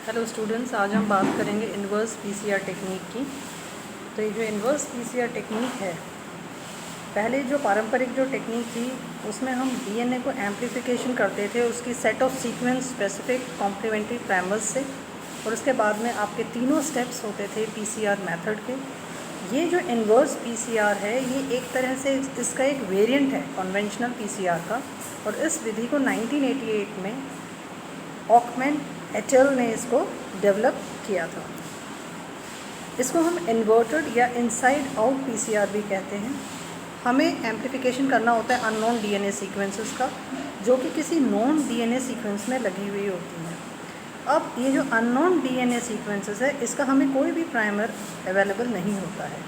Hello students, आज हम बात करेंगे इन्वर्स पीसीआर टेक्निक की। तो ये जो इन्वर्स पीसीआर टेक्निक है, पहले जो पारंपरिक जो टेक्निक थी उसमें हम डीएनए को एम्प्लीफिकेशन करते थे उसकी set of sequence specific complementary primers से, और उसके बाद में आपके तीनों स्टेप्स होते थे पीसीआर मेथड के। ये जो इन्वर्स पीसीआर है ये एक तरह से इसका एक वेरिएंट है कन्वेंशनल पीसीआर का, और इस विधि को 1988 में ऑकमैन एटल ने इसको डेवलप किया था। इसको हम इन्वर्टेड या इनसाइड आउट पीसीआर भी कहते हैं। हमें एम्प्लीफिकेशन करना होता है अननोन डीएनए सीक्वेंसेस का, जो कि किसी नोन डीएनए सीक्वेंस में लगी हुई होती हैं। अब ये जो अननोन डीएनए सीक्वेंसेस है, इसका हमें कोई भी प्राइमर अवेलेबल नहीं होता है,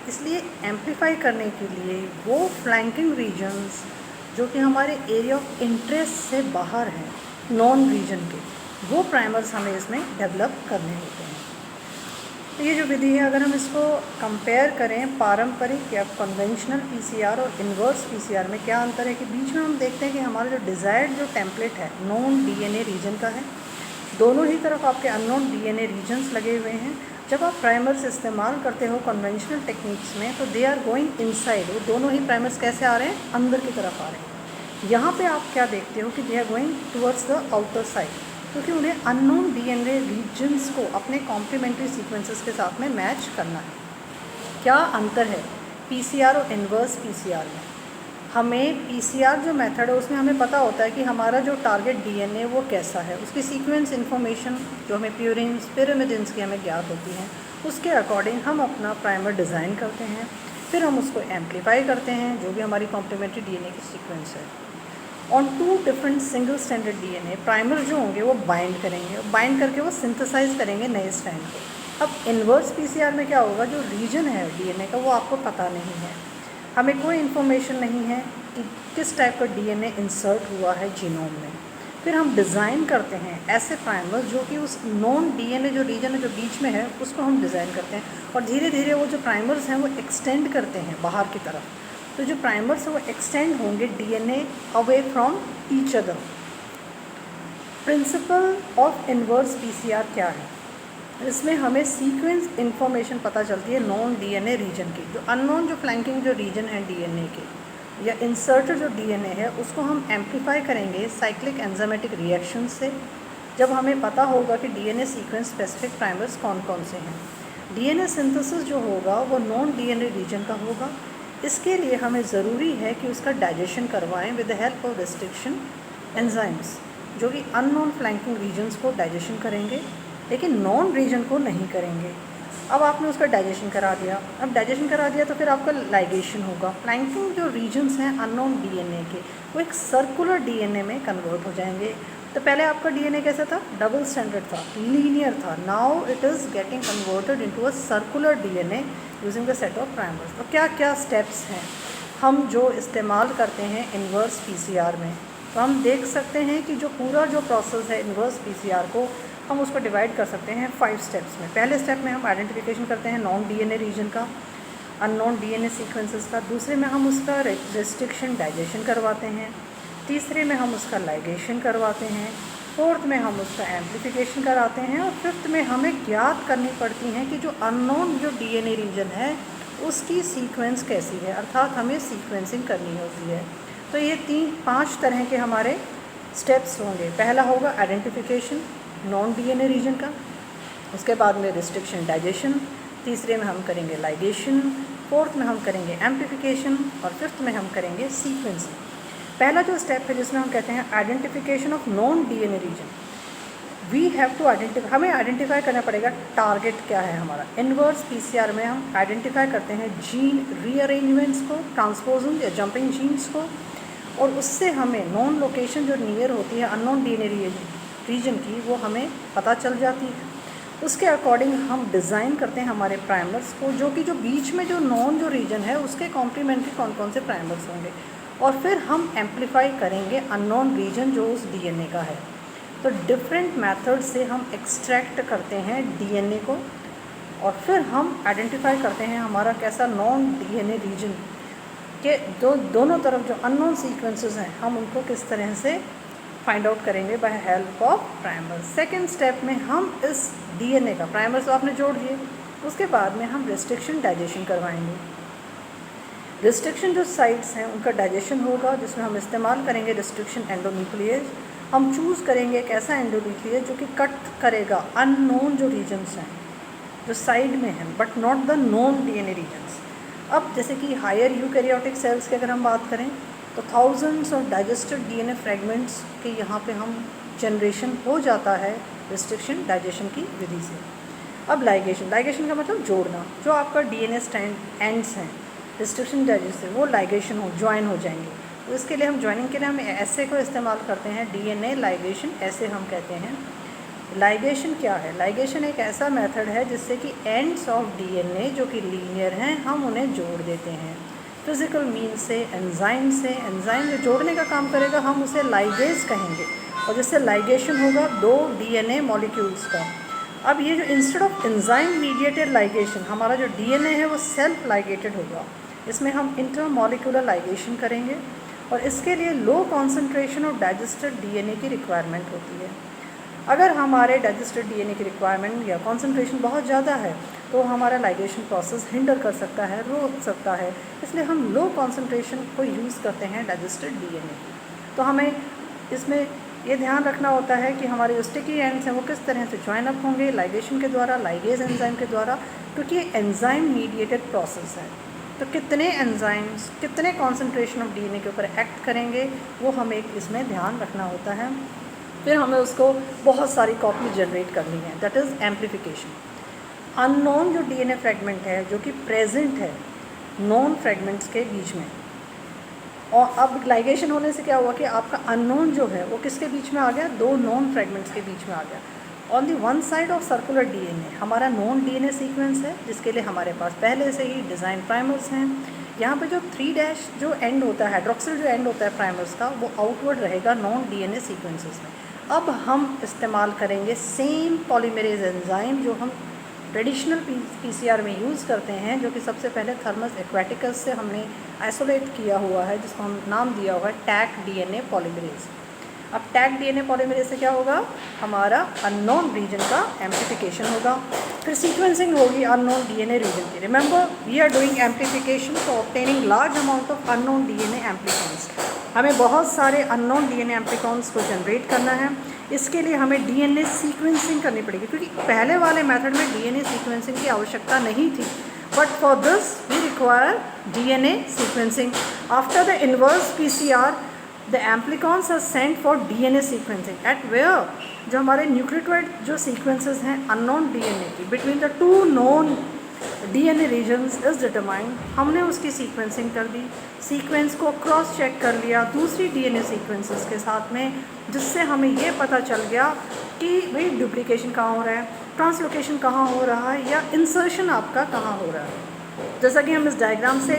इसलिए एम्प्लीफाई करने के लिए वो फ्लैंकिंग रीजन्स जो कि हमारे एरिया ऑफ इंटरेस्ट से बाहर हैं, नॉन रीजन के, वो प्राइमर्स हमें इसमें डेवलप करने होते हैं। तो ये जो विधि है, अगर हम इसको कंपेयर करें पारंपरिक या कन्वेंशनल पीसीआर और इन्वर्स पीसीआर में क्या अंतर है, कि बीच में हम देखते हैं कि हमारा जो डिज़ायर्ड जो टेम्पलेट है नॉन डीएनए रीजन का है, दोनों ही तरफ आपके अननोन डीएनए रीजन्स लगे हुए हैं। जब आप प्राइमर्स इस्तेमाल करते हो कन्वेंशनल टेक्निक्स में, तो दे आर गोइंग इनसाइड, वो दोनों ही प्राइमर्स कैसे आ रहे हैं, अंदर की तरफ आ रहे हैं। यहाँ पे आप क्या देखते हो कि they are going towards the outer side, क्योंकि उन्हें अननोन डीएनए रीजन्स को अपने कॉम्प्लीमेंट्री सीक्वेंसेस के साथ में मैच करना है। क्या अंतर है पीसीआर और इन्वर्स पीसीआर में? हमें पीसीआर जो मेथड है उसमें हमें पता होता है कि हमारा जो टारगेट डीएनए वो कैसा है, उसकी सीक्वेंस इन्फॉर्मेशन जो हमें प्यूरिन्स पिरामिडिन्स की हमें ज्ञात होती हैं, उसके अकॉर्डिंग हम अपना प्राइमर डिज़ाइन करते हैं, फिर हम उसको एम्प्लीफाई करते हैं जो भी हमारी कॉम्प्लीमेंट्री डीएनए की सीक्वेंस है। On two different single standard DNA primer जो होंगे वो बाइंड करेंगे, बाइंड करके वो सिंथेसाइज करेंगे नए स्ट्रैंड को। अब इन्वर्स पीसीआर में क्या होगा, जो रीजन है डीएनए का वो आपको पता नहीं है, हमें कोई इन्फॉर्मेशन नहीं है कि किस टाइप का डीएनए इंसर्ट हुआ है जीनोम में। फिर हम डिज़ाइन करते हैं ऐसे प्राइमर जो कि उस नॉन डीएनए जो रीजन है जो बीच में है उसको हम डिज़ाइन करते हैं, और धीरे धीरे वो जो प्राइमर्स हैं वो एक्सटेंड करते हैं बाहर की तरफ। तो जो प्राइमर्स है वो एक्सटेंड होंगे DNA away from each other. Principle of inverse PCR क्या है? इसमें हमें सीक्वेंस इन्फॉर्मेशन पता चलती है नॉन डीएनए रीजन की, जो अननोन जो फ्लैंकिंग जो रीजन है डीएनए के या इंसर्टेड जो डीएनए है उसको हम एम्प्लीफाई करेंगे साइक्लिक एंजाइमेटिक रिएक्शन से, जब हमें पता होगा कि डीएनए सीक्वेंस स्पेसिफिक प्राइमर्स कौन कौन से हैं। डीएनए सिंथेसिस जो होगा वो नॉन डीएनए रीजन का होगा। इसके लिए हमें ज़रूरी है कि उसका डाइजेशन करवाएं with the help of restriction enzymes, जो कि अननोन फ्लैंकिंग रीजन्स को डाइजेशन करेंगे लेकिन नॉन रीजन को नहीं करेंगे। अब आपने उसका डाइजेशन करा दिया, अब डाइजेशन करा दिया तो फिर आपका लाइगेशन होगा। फ्लैंकिंग जो रीजन्स हैं अननोन डीएनए के, वो एक सर्कुलर डीएनए में कन्वर्ट हो जाएंगे। तो पहले आपका डीएनए कैसा था, डबल स्टैंडर्ड था, लीनियर था, now it is getting converted into a circular DNA using the set of primers. तो क्या क्या स्टेप्स हैं हम जो इस्तेमाल करते हैं इन्वर्स पीसीआर में? तो हम देख सकते हैं कि जो पूरा जो प्रोसेस है इन्वर्स पीसीआर को हम उसको डिवाइड कर सकते हैं 5 स्टेप्स में। पहले स्टेप में हम आइडेंटिफिकेशन करते हैं नॉन डीएनए रीजन का, अननोन डीएनए सीक्वेंसेस का। दूसरे में हम उसका रेस्ट्रिक्शन डाइजेशन करवाते हैं। तीसरे में हम उसका लाइगेशन करवाते हैं। फोर्थ में हम उसका एम्प्लीफिकेशन कराते हैं, और फिफ्थ में हमें ज्ञात करनी पड़ती हैं कि जो अननोन जो डीएनए रीजन है उसकी सीक्वेंस कैसी है, अर्थात हमें सीक्वेंसिंग करनी होती है। तो ये 3-5 तरह के हमारे स्टेप्स होंगे। पहला होगा आइडेंटिफिकेशन नॉन डीएनए रीजन का, उसके बाद में रिस्ट्रिक्शन डाइजेशन, तीसरे में हम करेंगे लाइगेशन, फोर्थ में हम करेंगे एम्प्लीफिकेशन, और फिफ्थ में हम करेंगे सीक्वेंसिंग। पहला जो स्टेप है जिसमें हम कहते हैं identification of non DNA region, we have to identify, हमें आइडेंटिफाई करना पड़ेगा टारगेट क्या है हमारा। इन्वर्स पीसीआर में हम आइडेंटिफाई करते हैं जीन रीअरेंजमेंट्स को, ट्रांसपोजन या जंपिंग जीन्स को, और उससे हमें नॉन लोकेशन जो नियर होती है अननोन डीएनए रीजन की वो हमें पता चल जाती है। उसके अकॉर्डिंग हम डिज़ाइन करते हैं हमारे प्राइमर्स को, जो कि जो बीच में जो नॉन जो रीजन है उसके कॉम्प्लीमेंट्री कौन कौन से प्राइमर्स होंगे, और फिर हम एम्प्लीफाई करेंगे अननोन रीजन जो उस डीएनए का है। तो डिफरेंट मेथड से हम एक्सट्रैक्ट करते हैं डीएनए को, और फिर हम आइडेंटिफाई करते हैं हमारा कैसा नॉन डीएनए रीजन के दोनों तरफ जो अननोन सीक्वेंसेस हैं हम उनको किस तरह से फाइंड आउट करेंगे by help of primer. Second step में हम इस डीएनए का प्राइमर तो आपने जोड़ दिए, उसके बाद में हम रिस्ट्रिक्शन डाइजेशन करवाएंगे। रिस्ट्रिक्शन जो साइट्स हैं उनका डाइजेशन होगा, जिसमें हम इस्तेमाल करेंगे रिस्ट्रिक्शन एंडोन्यूक्लियस। हम चूज़ करेंगे एक ऐसा एंडोन्यूक्लियस जो कि कट करेगा अननोन जो रीजन्स हैं जो साइड में हैं, but not the known DNA regions. अब जैसे कि हायर यूकैरियोटिक सेल्स की अगर हम बात करें तो thousands of digested DNA fragments के यहाँ पे हम जनरेशन हो जाता है रिस्ट्रिक्शन डाइजेशन की विधि से। अब लाइगेशन, लाइगेशन का मतलब जोड़ना, जो आपका डीएनए स्टैंड एंड्स हैं रिस्ट्रिक्शन डाइजेशन से वो लाइगेशन हो ज्वाइन हो जाएंगे। तो इसके लिए हम ज्वाइनिंग के लिए हम ऐसे को इस्तेमाल करते हैं, डीएनए लाइगेशन ऐसे हम कहते हैं। लाइगेशन क्या है? लाइगेशन एक ऐसा मेथड है जिससे कि एंड्स ऑफ डीएनए जो कि लीनियर हैं हम उन्हें जोड़ देते हैं फिज़िकल मीन से, एंजाइम से। एंजाइम जो जोड़ने का काम करेगा हम उसे लाइगेज कहेंगे, और जिससे लाइगेशन होगा दो डीएनए मॉलिक्यूल्स का। अब ये जो instead of enzyme mediated ligation, हमारा जो डीएनए है वो सेल्फ लाइगेटेड होगा। इसमें हम इंटरमॉलिक्यूलर लाइगेशन करेंगे, और इसके लिए low concentration of digested DNA की रिक्वायरमेंट होती है। अगर हमारे डाइजेस्टेड डीएनए की रिक्वायरमेंट या कॉन्सेंट्रेशन बहुत ज़्यादा है तो हमारा लाइगेशन प्रोसेस हिंडर कर सकता है, रोक सकता है। इसलिए हम लो कॉन्सेंट्रेशन को यूज़ करते हैं डाइजेस्टेड डीएनए। तो हमें इसमें ये ध्यान रखना होता है कि हमारे जो स्टिकी एंड्स हैं वो किस तरह से ज्वाइन अप होंगे लाइगेशन के द्वारा, लाइगेज एंजाइम के द्वारा, क्योंकि ये एंजाइम मीडिएटेड प्रोसेस है। तो कितने एंजाइम्स कितने कॉन्सेंट्रेशन ऑफ डीएनए के ऊपर एक्ट करेंगे वो हमें इसमें ध्यान रखना होता है। फिर हमें उसको बहुत सारी कॉपी जनरेट करनी है, दैट इज़ एम्प्लीफिकेशन। अननोन जो डीएनए फ्रेगमेंट है जो कि प्रेजेंट है नॉन फ्रेगमेंट्स के बीच में, और अब लाइगेशन होने से क्या हुआ कि आपका अननोन जो है वो किसके बीच में आ गया? दो नॉन फ्रेगमेंट्स के बीच में आ गया। On the one side of circular DNA हमारा नॉन डीएनए सीक्वेंस है, जिसके लिए हमारे पास पहले से ही डिज़ाइन प्राइमर्स हैं। यहाँ पे जो 3' जो एंड होता है, हाइड्रोक्सिल जो एंड होता है प्राइमर्स का, वो आउटवर्ड रहेगा नॉन डीएनए सीक्वेंसेस में। अब हम इस्तेमाल करेंगे सेम पॉलीमरेज एंजाइम जो हम ट्रेडिशनल पीसीआर में यूज़ करते हैं, जो कि सबसे पहले थर्मस एक्वाटिकस से हमने आइसोलेट किया हुआ है, जिसको हम नाम दिया हुआ है टैक डीएनए पॉलीमरेज। अब टैग डीएनए पॉलीमरेज से क्या होगा? हमारा अननोन रीजन का एम्प्लीफिकेशन होगा। फिर सीक्वेंसिंग होगी अननोन डीएनए रीजन की। Remember we are doing amplification for obtaining large amount of unknown DNA amplicons. हमें बहुत सारे अननोन डीएनए एम्प्लीकॉन्स को जनरेट करना है। इसके लिए हमें डीएनए सीक्वेंसिंग करनी पड़ेगी, क्योंकि पहले वाले मेथड में डीएनए सीक्वेंसिंग की आवश्यकता नहीं थी, but for this we require DNA sequencing. After the inverse PCR the amplicons are sent for DNA sequencing at where जो हमारे न्यूक्लियोटाइड जो सीक्वेंसेस हैं अननोन डीएनए की between the two known DNA regions is determined. हमने उसकी sequencing कर दी, sequence को क्रॉस चेक कर लिया दूसरी डीएनए सीक्वेंसेस के साथ में, जिससे हमें ये पता चल गया कि भाई डुप्लीकेशन कहाँ हो रहा है, ट्रांसलोकेशन कहाँ हो रहा है, या इंसर्शन आपका कहाँ हो रहा है। जैसा कि हम इस डायग्राम से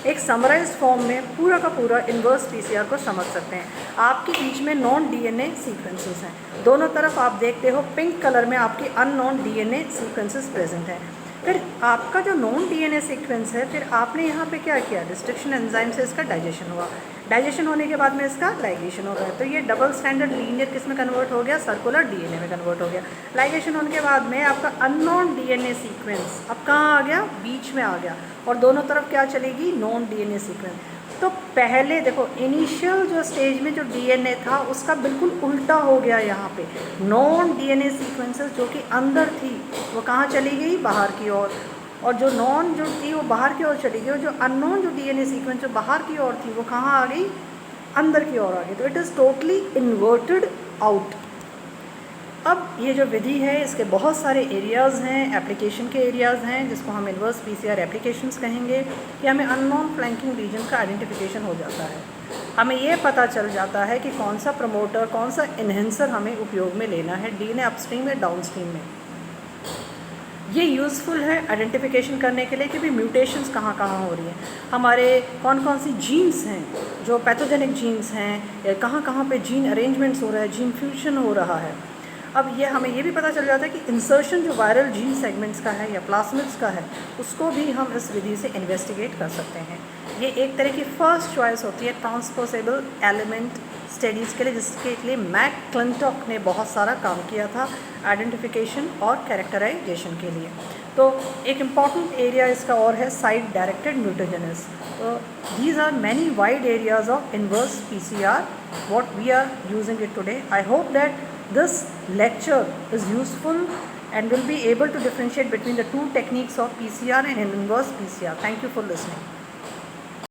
एक समराइज फॉर्म में पूरा का पूरा इन्वर्स पीसीआर को समझ सकते हैं। आपके बीच में नॉन डीएनए सीक्वेंसेस हैं, दोनों तरफ आप देखते हो पिंक कलर में आपकी अननोन डीएनए सीक्वेंसेस प्रेजेंट है। फिर आपका जो नॉन डीएनए सीक्वेंस है, फिर आपने यहाँ पे क्या किया? रिस्ट्रिक्शन एंजाइम से इसका डाइजेशन हुआ, डाइजेशन होने के बाद में इसका लाइगेशन हो गया। तो ये डबल स्टैंडर्ड लीनियर किस में कन्वर्ट हो गया? सर्कुलर डीएनए में कन्वर्ट हो गया। लाइगेशन होने के बाद में आपका अननोन डीएनए सीक्वेंस अब कहाँ आ गया? बीच में आ गया, और दोनों तरफ क्या चलेगी? Non DNA sequence. तो पहले देखो इनिशियल जो स्टेज में जो डीएनए था उसका बिल्कुल उल्टा हो गया। यहाँ पे नॉन डीएनए सीक्वेंसेस जो कि अंदर थी वो कहाँ चली गई? बाहर की ओर, और जो नॉन जो थी वो बाहर की ओर चली गई, और जो अननोन जो डीएनए सीक्वेंस जो बाहर की ओर थी वो कहाँ आ गई? अंदर की ओर आ गई। तो it is totally inverted out. अब ये जो विधि है इसके बहुत सारे एरियाज़ हैं, एप्लीकेशन के एरियाज़ हैं, जिसको हम इन्वर्स पीसीआर एप्लीकेशंस कहेंगे, कि हमें अननोन फ्लैंकिंग रीजन का आइडेंटिफिकेशन हो जाता है। हमें ये पता चल जाता है कि कौन सा प्रमोटर, कौन सा इन्हेंसर हमें उपयोग में लेना है डीएनए अपस्ट्रीम या डाउनस्ट्रीम में। ये यूज़फुल है आइडेंटिफिकेशन करने के लिए कि भी म्यूटेशंस कहाँ कहाँ हो रही हैं, हमारे कौन कौन सी जीन्स हैं जो पैथोजेनिक जीन्स हैं, या कहाँ कहाँ पे जीन अरेंजमेंट्स हो रहा है, जीन फ्यूजन हो रहा है। अब ये हमें ये भी पता चल जाता है कि इंसर्शन जो वायरल जीन सेगमेंट्स का है या प्लास्मिड्स का है, उसको भी हम इस विधि से इन्वेस्टिगेट कर सकते हैं। ये एक तरह की फर्स्ट चॉइस होती है ट्रांसपोजेबल एलिमेंट स्टडीज़ के लिए, जिसके लिए मैक क्लिंटॉक ने बहुत सारा काम किया था आइडेंटिफिकेशन और कैरेक्टराइजेशन के लिए। तो एक इम्पॉर्टेंट एरिया इसका और है साइट डायरेक्टेड म्यूटाजेनेसिस। तो these are many wide areas of inverse PCR what we are using it today. I hope that this lecture is useful and will be able to differentiate between the two techniques of PCR and inverse PCR. Thank you for listening.